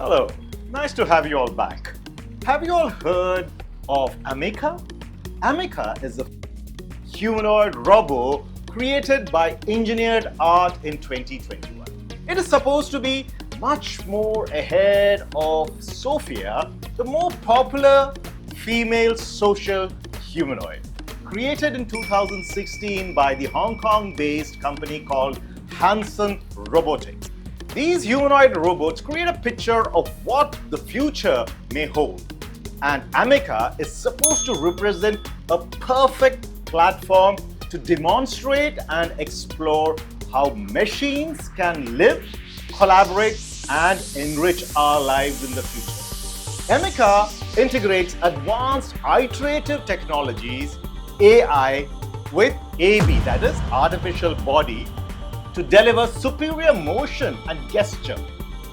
Hello, nice to have you all back. Have you all heard of Amica? Amica is a humanoid robot created by Engineered Art in 2021. It is supposed to be much more ahead of Sophia, the more popular female social humanoid, created in 2016 by the Hong Kong-based company called Hanson Robotics. These humanoid robots create a picture of what the future may hold. And Amica is supposed to represent a perfect platform to demonstrate and explore how machines can live, collaborate, and enrich our lives in the future. Amica integrates advanced iterative technologies, AI, with AB, that is artificial body, to deliver superior motion and gesture,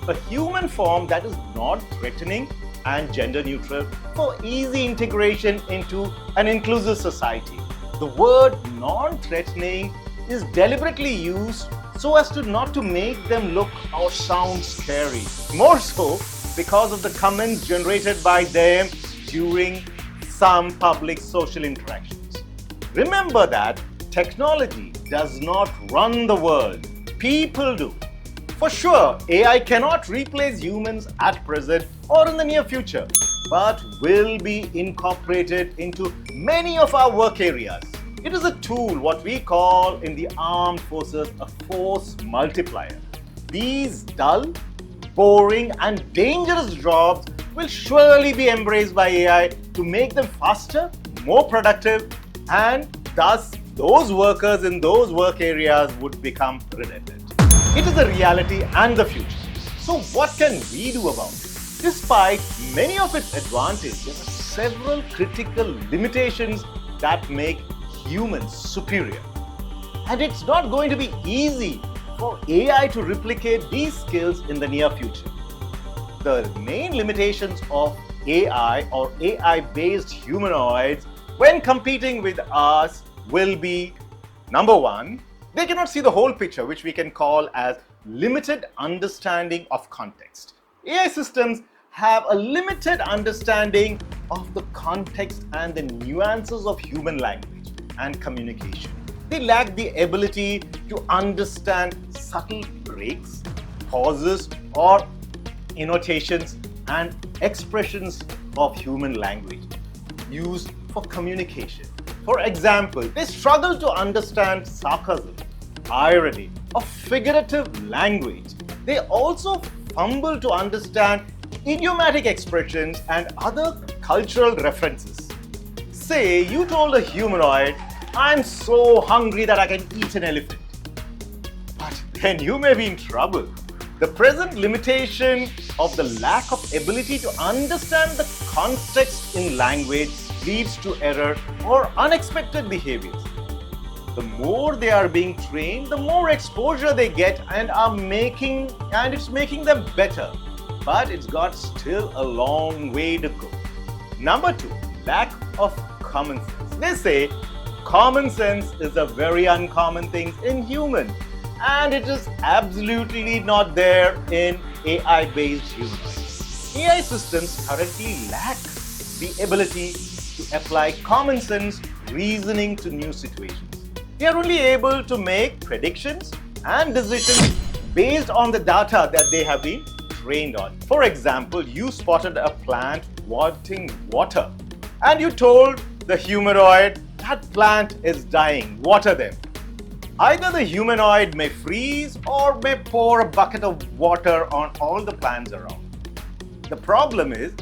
a human form that is not threatening and gender neutral for easy integration into an inclusive society. The word non-threatening is deliberately used so as to not to make them look or sound scary. More so because of the comments generated by them during some public social interactions. Remember that technology does not run the world. People do. For sure, AI cannot replace humans at present or in the near future, but will be incorporated into many of our work areas. It is a tool, what we call in the armed forces a force multiplier. These dull, boring, and dangerous jobs will surely be embraced by AI to make them faster, more productive, and thus those workers in those work areas would become redundant. It is a reality and the future. So what can we do about it? Despite many of its advantages, there are several critical limitations that make humans superior. And it's not going to be easy for AI to replicate these skills in the near future. The main limitations of AI or AI-based humanoids when competing with us will be, number one, they cannot see the whole picture, which we can call as limited understanding of context. AI systems have a limited understanding of the context and the nuances of human language and communication. They lack the ability to understand subtle breaks, pauses, or annotations and expressions of human language used for communication. For example, they struggle to understand sarcasm, irony, or figurative language. They also fumble to understand idiomatic expressions and other cultural references. Say you told a humanoid, "I'm so hungry that I can eat an elephant." But then you may be in trouble. The present limitation of the lack of ability to understand the context in language leads to error or unexpected behaviors. The more they are being trained, the more exposure they get and it's making them better. But it's got still a long way to go. Number two, lack of common sense. They say common sense is a very uncommon thing in humans, and it is absolutely not there in AI-based humanoids. AI systems currently lack the ability to apply common sense reasoning to new situations. They are only able to make predictions and decisions based on the data that they have been trained on. For example, you spotted a plant wanting water and you told the humanoid that plant is dying, water them. Either the humanoid may freeze or may pour a bucket of water on all the plants around. The problem is,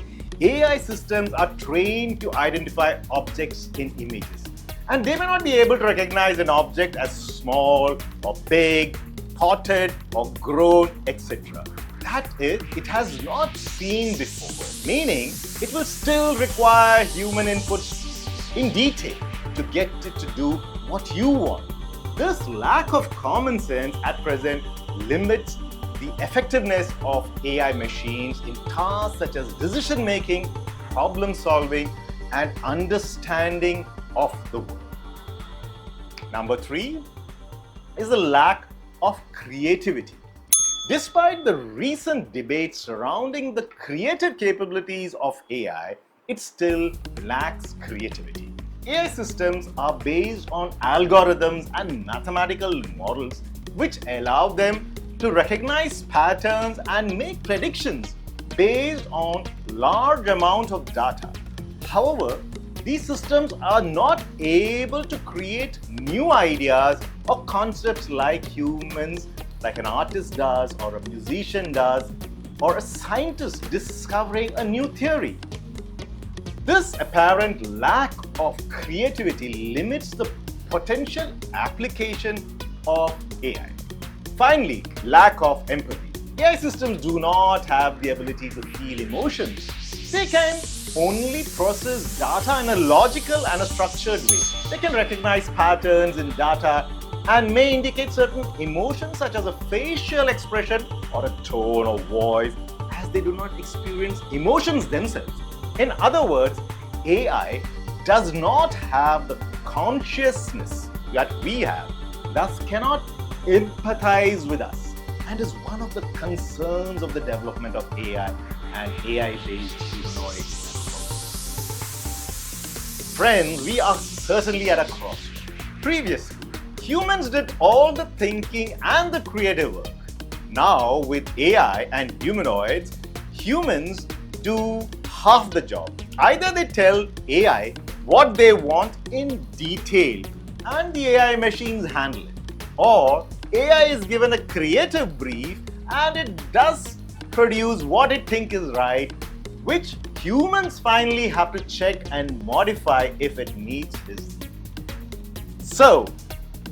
AI systems are trained to identify objects in images, and they may not be able to recognize an object as small or big, potted or grown, etc. That is, it has not seen before, meaning it will still require human inputs in detail to get it to do what you want. This lack of common sense at present limits the effectiveness of AI machines in tasks such as decision making, problem solving, and understanding of the world. Number three is the lack of creativity. Despite the recent debates surrounding the creative capabilities of AI, it still lacks creativity. AI systems are based on algorithms and mathematical models which allow them to recognize patterns and make predictions based on large amounts of data. However, these systems are not able to create new ideas or concepts like humans, like an artist does, or a musician does, or a scientist discovering a new theory. This apparent lack of creativity limits the potential application of AI. Finally, lack of empathy. AI systems do not have the ability to feel emotions. They can only process data in a logical and a structured way. They can recognize patterns in data and may indicate certain emotions such as a facial expression or a tone of voice, as they do not experience emotions themselves. In other words, AI does not have the consciousness that we have, thus cannot empathize with us, and is one of the concerns of the development of AI and AI-based humanoids. Friends, we are certainly at a crossroads. Previously, humans did all the thinking and the creative work. Now, with AI and humanoids, humans do half the job. Either they tell AI what they want in detail and the AI machines handle it, or AI is given a creative brief and it does produce what it thinks is right, which humans finally have to check and modify if it meets his needs. So,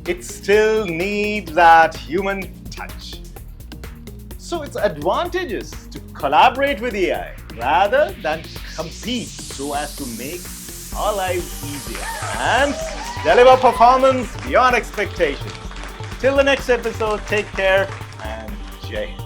it still needs that human touch. So its advantages to collaborate with AI rather than compete so as to make our lives easier and deliver performance beyond expectations. Till the next episode, take care and Jai Hind.